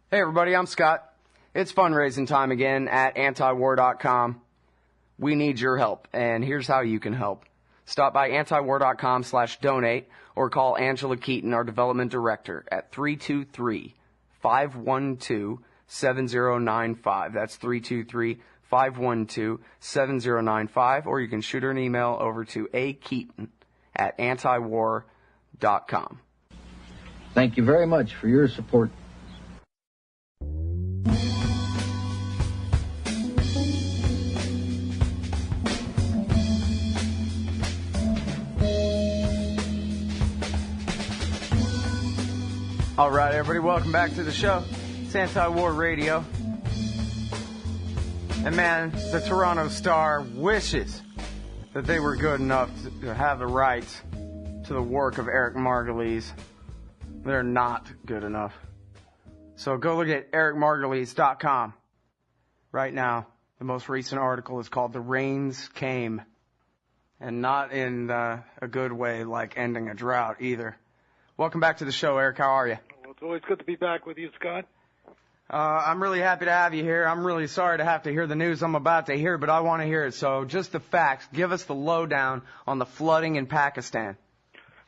Hey everybody, I'm Scott. It's fundraising time again at antiwar.com. We need your help, and here's how you can help. Stop by antiwar.com/donate or call Angela Keaton, our development director, at 323-512-7095. That's 323-512-7095, or you can shoot her an email over to akeaton@antiwar.com. Thank you very much for your support. All right, everybody, welcome back to the show. It's Anti-War Radio. And man, the Toronto Star wishes that they were good enough to have the rights to the work of Eric Margolis. They're not good enough. So go look at ericmargolis.com right now. The most recent article is called "The Rains Came," and not in a good way, like ending a drought either. Welcome back to the show, Eric. How are you? Well, it's always good to be back with you, Scott. I'm really happy to have you here. I'm really sorry to have to hear the news I'm about to hear, but I want to hear it. So just the facts. Give us the lowdown on the flooding in Pakistan.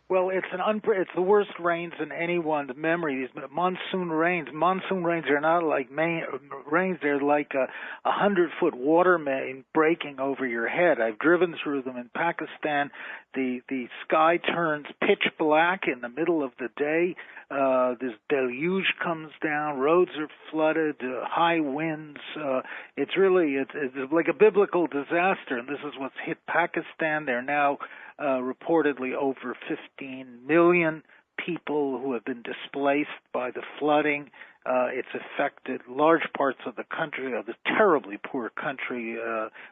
Well, it's the worst rains in anyone's memory. These monsoon rains. Monsoon rains are not like rains. They're like a 100-foot water main breaking over your head. I've driven through them in Pakistan. The sky turns pitch black in the middle of the day. This deluge comes down. Roads are flooded. High winds. It's like a biblical disaster, and this is what's hit Pakistan. They're now reportedly over 15 million people who have been displaced by the flooding. It's affected large parts of the country, of this terribly poor country,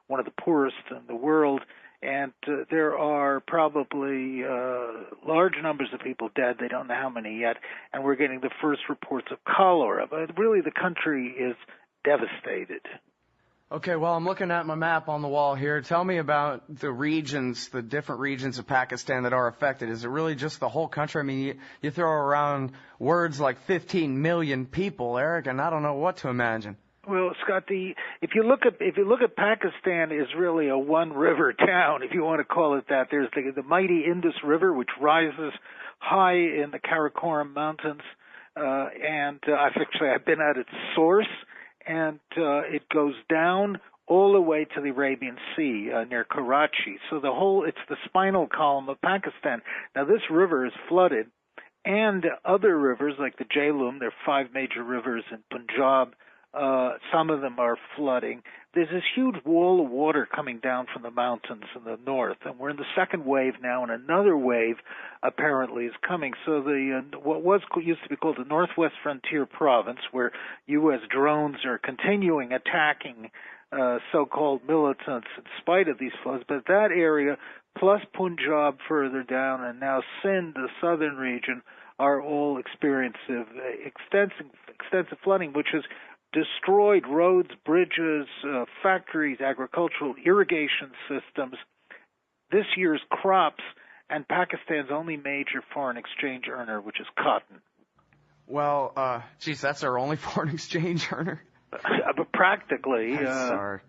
one of the poorest in the world. And there are probably large numbers of people dead. They don't know how many yet. And we're getting the first reports of cholera. But really, the country is devastated. Okay, well, I'm looking at my map on the wall here. Tell me about the regions, the different regions of Pakistan that are affected. Is it really just the whole country? I mean, you throw around words like 15 million people, Eric, and I don't know what to imagine. Well, Scott, if you look at Pakistan, is really a one-river town, if you want to call it that. There's the mighty Indus River, which rises high in the Karakoram Mountains, and I've been at its source. And it goes down all the way to the Arabian Sea near Karachi. So it's the spinal column of Pakistan. Now, this river is flooded, and other rivers like the Jhelum, there are 5 major rivers in Punjab. Some of them are flooding. There's this huge wall of water coming down from the mountains in the north, and we're in the second wave now, and another wave apparently is coming. So what used to be called the Northwest Frontier Province, where U.S. drones are continuing attacking so-called militants in spite of these floods, but that area, plus Punjab further down, and now Sindh, the southern region, are all experiencing extensive flooding, which is destroyed roads, bridges, factories, agricultural irrigation systems, this year's crops, and Pakistan's only major foreign exchange earner, which is cotton. Well, that's our only foreign exchange earner? But practically. I'm sorry.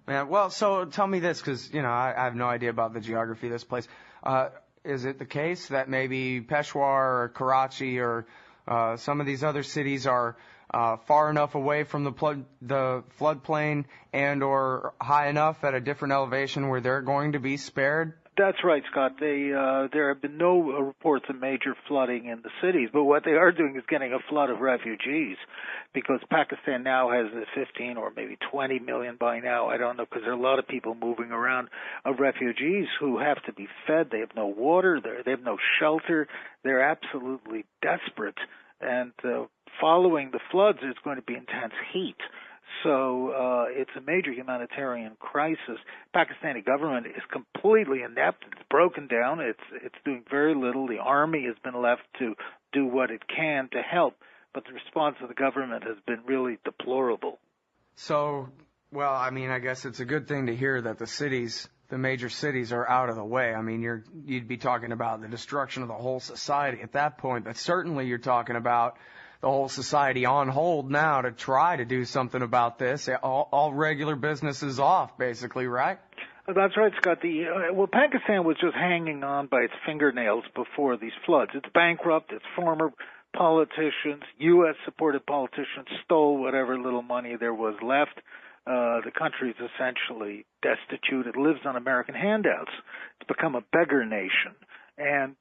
Man, well, so tell me this, because, I have no idea about the geography of this place. Is it the case that maybe Peshawar or Karachi or some of these other cities are far enough away from the floodplain and or high enough at a different elevation where they're going to be spared? That's right, Scott. There have been no reports of major flooding in the cities, but what they are doing is getting a flood of refugees, because Pakistan now has 15 or maybe 20 million by now, I don't know, because there are a lot of people moving around, of refugees who have to be fed. They have no water, they have no shelter. They're absolutely desperate. And following the floods, there's going to be intense heat. So it's a major humanitarian crisis. Pakistani government is completely inept. It's broken down. It's doing very little. The army has been left to do what it can to help, but the response of the government has been really deplorable. So, well, I mean, I guess it's a good thing to hear that the major cities are out of the way. I mean, you'd be talking about the destruction of the whole society at that point, but certainly you're talking about the whole society on hold now to try to do something about this. All regular business is off, basically, right? That's right, Scott. Pakistan was just hanging on by its fingernails before these floods. It's bankrupt. Its former politicians, U.S.-supported politicians, stole whatever little money there was left. The country is essentially destitute. It lives on American handouts. It's become a beggar nation. And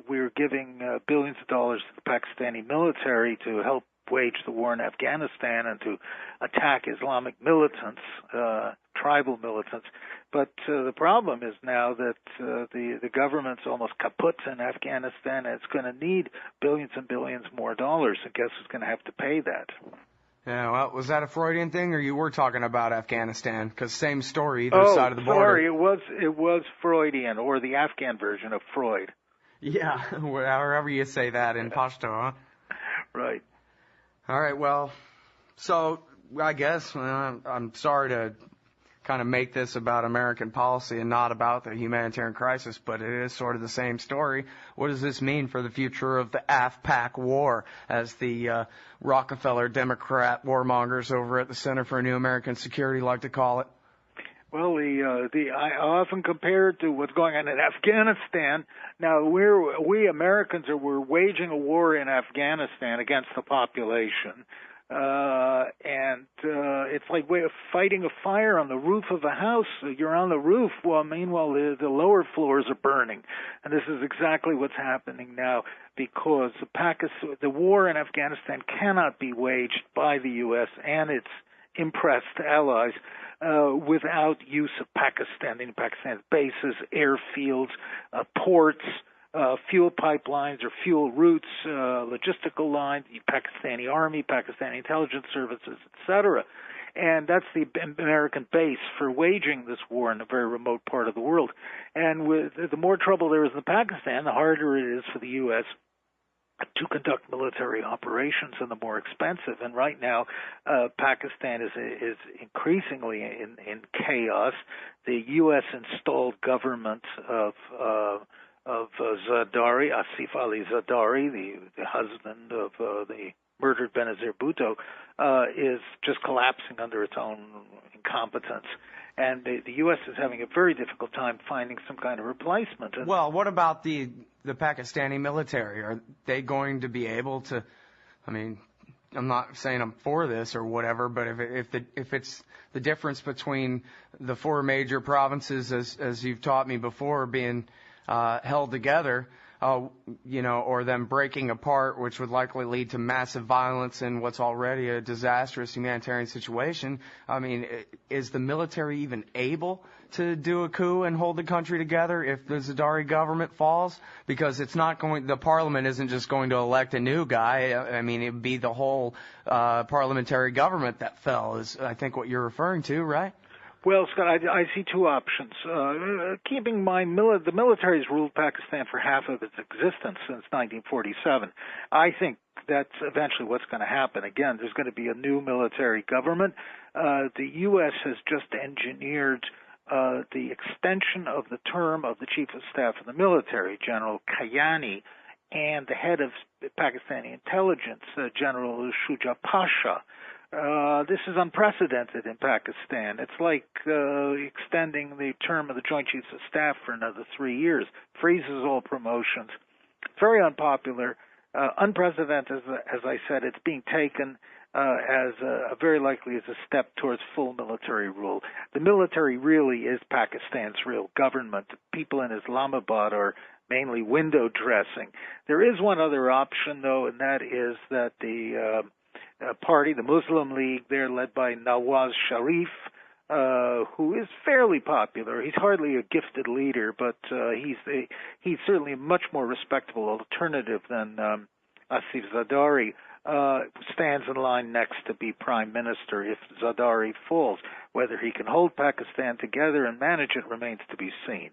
we're giving billions of dollars to the Pakistani military to help wage the war in Afghanistan and to attack Islamic militants, tribal militants. But the problem is now that the government's almost kaput in Afghanistan, and it's going to need billions and billions more dollars. And guess who's going to have to pay that? Yeah, well, was that a Freudian thing, or you were talking about Afghanistan? Because same story, either side of the border. Sorry, it was Freudian, or the Afghan version of Freud. Yeah, however you say that in Pashto, huh? Right. All right, well, so I guess I'm sorry to kind of make this about American policy and not about the humanitarian crisis, but it is sort of the same story. What does this mean for the future of the AfPak war, as the Rockefeller Democrat warmongers over at the Center for New American Security like to call it? Well, I often compare it to what's going on in Afghanistan. Now, we Americans we're waging a war in Afghanistan against the population. And it's like we're fighting a fire on the roof of a house. You're on the roof, while meanwhile the lower floors are burning. And this is exactly what's happening now, because the war in Afghanistan cannot be waged by the U.S. and its impressed allies without use of Pakistan's bases, airfields, ports, fuel pipelines or fuel routes, logistical lines, the Pakistani army, Pakistani intelligence services, etc. And that's the American base for waging this war in a very remote part of the world. And the more trouble there is in Pakistan, the harder it is for the U.S. to conduct military operations, and the more expensive. And right now, Pakistan is increasingly in chaos. The U.S. installed government of Zardari, Asif Ali Zardari, the husband of the murdered Benazir Bhutto, is just collapsing under its own incompetence. And the U.S. is having a very difficult time finding some kind of replacement. Well, what about the Pakistani military? Are they going to be able to, I mean, I'm not saying I'm for this or whatever, but if it's the difference between the four major provinces, as you've taught me before, being held together, or them breaking apart, which would likely lead to massive violence in what's already a disastrous humanitarian situation. I mean, is the military even able to do a coup and hold the country together if the Zardari government falls? Because the parliament isn't just going to elect a new guy. I mean, it would be the whole parliamentary government that fell, is I think what you're referring to, right? Well, Scott, I see two options. Keeping in mind, the military has ruled Pakistan for half of its existence since 1947. I think that's eventually what's going to happen. Again, there's going to be a new military government. The U.S. has just engineered the extension of the term of the chief of staff of the military, General Kayani, and the head of Pakistani intelligence, General Shuja Pasha. This is unprecedented in Pakistan. It's like extending the term of the Joint Chiefs of Staff for another 3 years. Freezes all promotions. Very unpopular. Unprecedented, as I said. It's being taken very likely as a step towards full military rule. The military really is Pakistan's real government. People in Islamabad are mainly window dressing. There is one other option, though, and that is that the party, the Muslim League, they're led by Nawaz Sharif, who is fairly popular. He's hardly a gifted leader, but he's certainly a much more respectable alternative than Asif Zardari. Stands in line next to be prime minister if Zardari falls. Whether he can hold Pakistan together and manage it remains to be seen.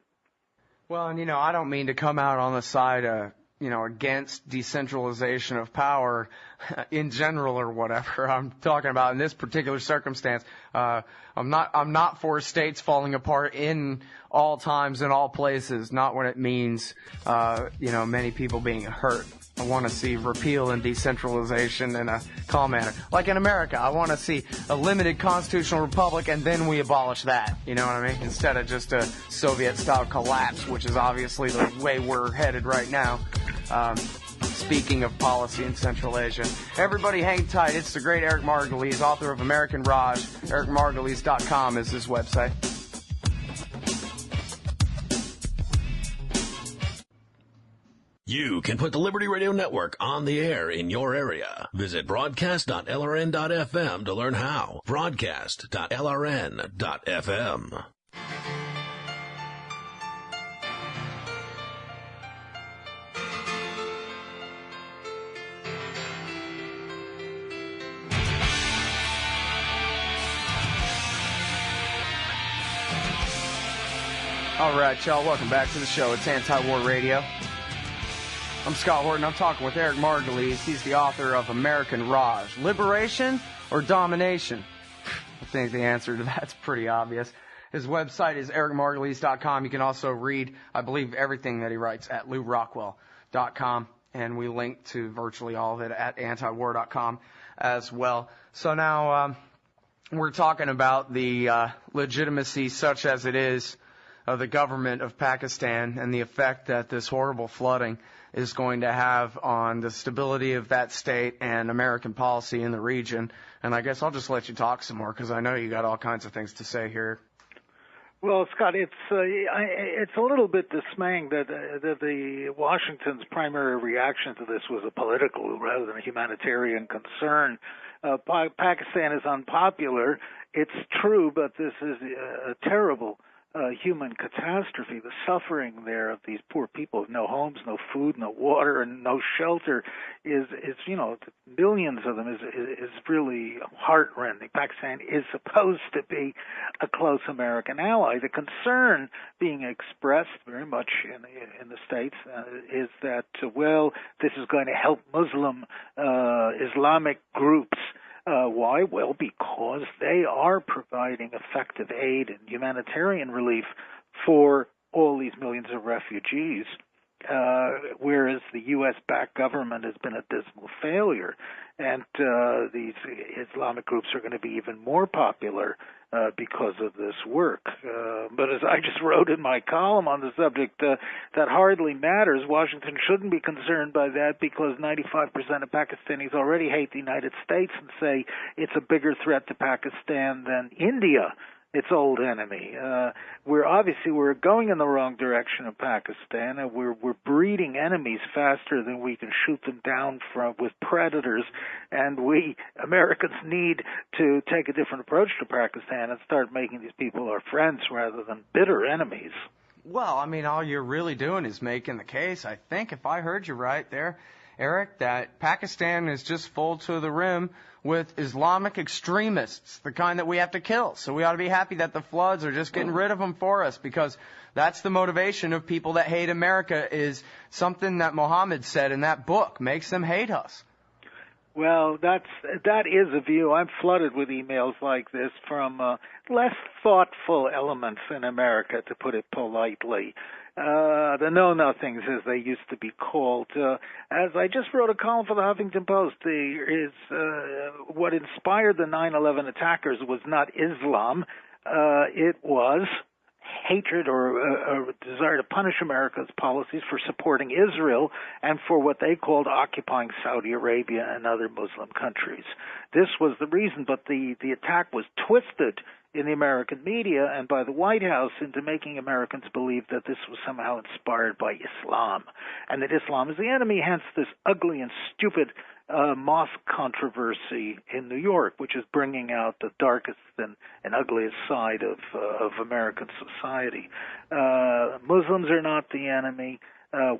Well, and I don't mean to come out on the side against decentralization of power in general or whatever. I'm talking about in this particular circumstance. I'm not for states falling apart in all times and all places, not when it means, many people being hurt. I want to see repeal and decentralization in a calm manner. Like in America, I want to see a limited constitutional republic and then we abolish that. You know what I mean? Instead of just a Soviet-style collapse, which is obviously the way we're headed right now. Speaking of policy in Central Asia. Everybody hang tight. It's the great Eric Margolis, author of American Raj. EricMargolis.com is his website. You can put the Liberty Radio Network on the air in your area. Visit broadcast.lrn.fm to learn how. Broadcast.lrn.fm. All right, y'all, welcome back to the show. It's Anti-War Radio. I'm Scott Horton. I'm talking with Eric Margolis. He's the author of American Raj. Liberation or domination? I think the answer to that's pretty obvious. His website is ericmargolis.com. You can also read, I believe, everything that he writes at LouRockwell.com. And we link to virtually all of it at antiwar.com as well. So now we're talking about the legitimacy, such as it is, of the government of Pakistan and the effect that this horrible flooding is going to have on the stability of that state and American policy in the region. And I guess I'll just let you talk some more because I know you got all kinds of things to say here. Well, Scott, it's a little bit dismaying that the Washington's primary reaction to this was a political rather than a humanitarian concern. Pakistan is unpopular. It's true, but this is a terrible human catastrophe. The suffering there of these poor people with no homes, no food, no water, and no shelter is millions of them is really heartrending. Pakistan is supposed to be a close American ally. The concern being expressed very much in the States is that, this is going to help Muslim Islamic groups. Why? Well, because they are providing effective aid and humanitarian relief for all these millions of refugees, whereas the U.S.-backed government has been a dismal failure. And these Islamic groups are going to be even more popular because of this work. But as I just wrote in my column on the subject, that hardly matters. Washington shouldn't be concerned by that because 95% of Pakistanis already hate the United States and say it's a bigger threat to Pakistan than India, its old enemy. We're going in the wrong direction of Pakistan, and we're breeding enemies faster than we can shoot them down with predators. And we Americans need to take a different approach to Pakistan and start making these people our friends rather than bitter enemies. Well, I mean, all you're really doing is making the case, I think, if I heard you right there, Eric, that Pakistan is just full to the rim with Islamic extremists, the kind that we have to kill. So we ought to be happy that the floods are just getting rid of them for us, because that's the motivation of people that hate America, is something that Muhammad said in that book, makes them hate us. Well, that is a view. I'm flooded with emails like this from less thoughtful elements in America, to put it politely. The know-nothings, as they used to be called. As I just wrote a column for the Huffington Post, what inspired the 9/11 attackers was not Islam. It was hatred or a desire to punish America's policies for supporting Israel and for what they called occupying Saudi Arabia and other Muslim countries. This was the reason, but the attack was twisted in the American media and by the White House into making Americans believe that this was somehow inspired by Islam and that Islam is the enemy, hence this ugly and stupid mosque controversy in New York, which is bringing out the darkest and ugliest side of American society. Muslims are not the enemy.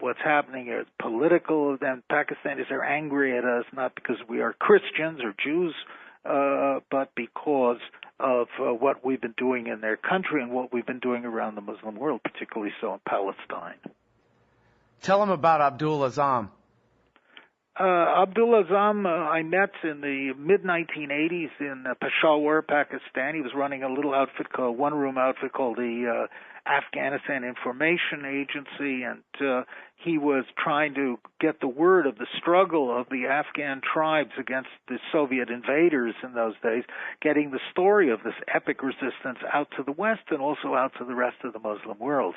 What's happening is political, and Pakistanis are angry at us not because we are Christians or Jews, but because of what we've been doing in their country and what we've been doing around the Muslim world, particularly so in Palestine. Tell them about Abdul Azam. Abdul Azam I met in the mid-1980s in Peshawar, Pakistan. He was running a little outfit called one-room outfit called the Afghanistan Information Agency, and he was trying to get the word of the struggle of the Afghan tribes against the Soviet invaders in those days, getting the story of this epic resistance out to the West and also out to the rest of the Muslim world.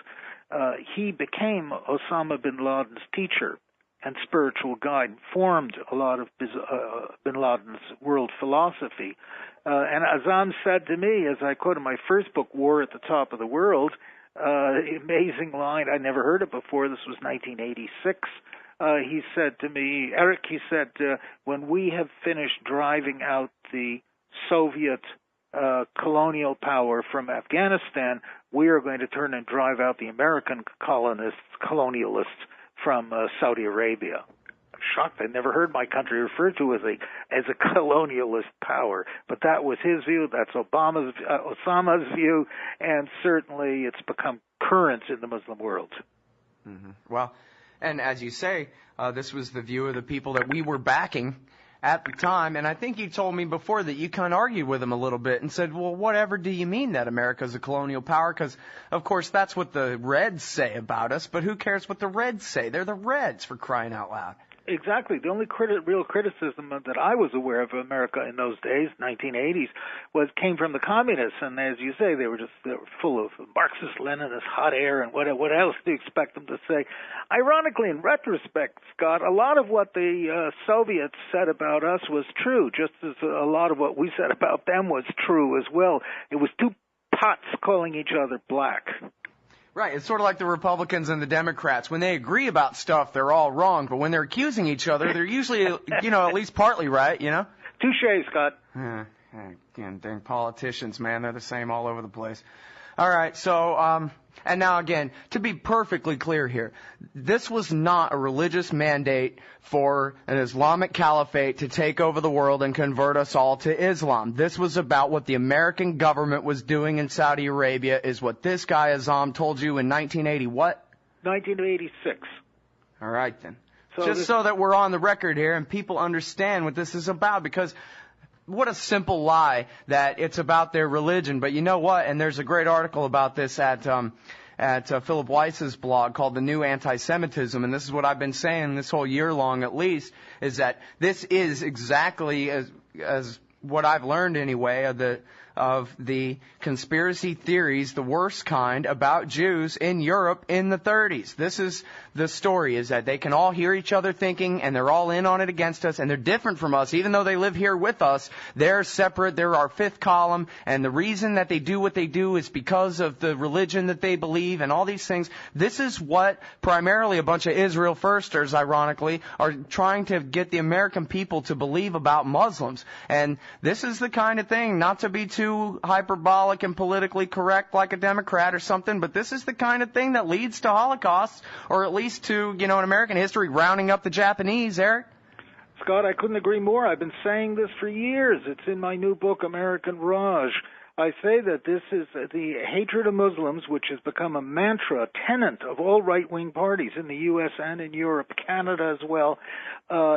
He became Osama bin Laden's teacher and spiritual guide, formed a lot of bin Laden's world philosophy. And Azam said to me, as I quote in my first book, War at the Top of the World, amazing line, I never heard it before, this was 1986, he said to me, Eric, he said, when we have finished driving out the Soviet colonial power from Afghanistan, we are going to turn and drive out the American colonialists from Saudi Arabia. I'm shocked. I never heard my country referred to as a colonialist power, but that was his view. That's Osama's view, and certainly it's become current in the Muslim world. Mm-hmm. Well, and as you say, this was the view of the people that we were backing at the time, and I think you told me before that you kind of argued with him a little bit and said, well, whatever do you mean that America's a colonial power? Because, of course, that's what the Reds say about us, but who cares what the Reds say? They're the Reds, for crying out loud. Exactly. The only real criticism that I was aware of America in those days, 1980s, came from the communists. And as you say, they were full of Marxist, Leninist, hot air, and what else do you expect them to say? Ironically, in retrospect, Scott, a lot of what the Soviets said about us was true, just as a lot of what we said about them was true as well. It was two pots calling each other black. Right, it's sort of like the Republicans and the Democrats. When they agree about stuff, they're all wrong, but when they're accusing each other, they're usually, at least partly right, Touche, Scott. Dang politicians, man, they're the same all over the place. All right, so, and now again, to be perfectly clear here, this was not a religious mandate for an Islamic caliphate to take over the world and convert us all to Islam. This was about what the American government was doing in Saudi Arabia, is what this guy Azam told you in 1980 what? 1986. All right, then. So that we're on the record here and people understand what this is about, because what a simple lie that it's about their religion. But you know what? And there's a great article about this at Philip Weiss's blog called The New Anti-Semitism. And this is what I've been saying this whole year long at least, is that this is exactly as what I've learned anyway of the conspiracy theories, the worst kind, about Jews in Europe in the 30s. This is the story, is that they can all hear each other thinking, and they're all in on it against us, and they're different from us. Even though they live here with us, they're separate. They're our fifth column, and the reason that they do what they do is because of the religion that they believe and all these things. This is what primarily a bunch of Israel firsters, ironically, are trying to get the American people to believe about Muslims. And this is the kind of thing, not to be too hyperbolic and politically correct like a Democrat or something, but this is the kind of thing that leads to Holocausts, or at least to, in American history, rounding up the Japanese, Eric. Scott, I couldn't agree more. I've been saying this for years. It's in my new book, American Raj. I say that this is the hatred of Muslims, which has become a mantra, a tenet of all right-wing parties in the U.S. and in Europe, Canada as well,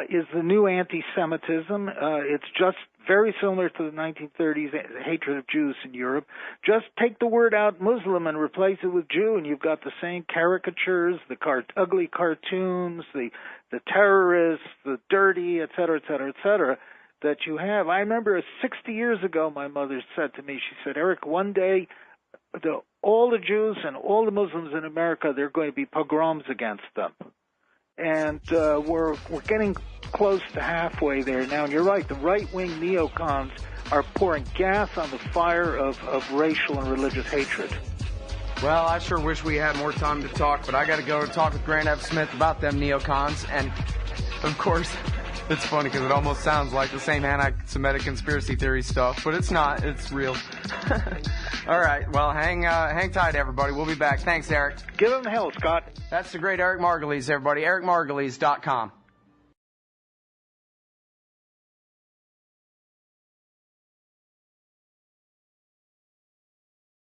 is the new anti-Semitism. It's just very similar to the 1930s hatred of Jews in Europe. Just take the word out Muslim and replace it with Jew, and you've got the same caricatures, the ugly cartoons, the terrorists, the dirty, et cetera, et cetera, et cetera, that you have. I remember 60 years ago, my mother said to me, she said, Eric, one day all the Jews and all the Muslims in America, there are going to be pogroms against them. And we're getting close to halfway there now. And you're right, the right-wing neocons are pouring gas on the fire of racial and religious hatred. Well, I sure wish we had more time to talk, but I got to go talk with Grant F. Smith about them neocons. And, of course, it's funny because it almost sounds like the same anti-Semitic conspiracy theory stuff, but it's not. It's real. All right. Well, hang tight, everybody. We'll be back. Thanks, Eric. Give them hell, Scott. That's the great Eric Margolis, everybody. EricMargolis.com.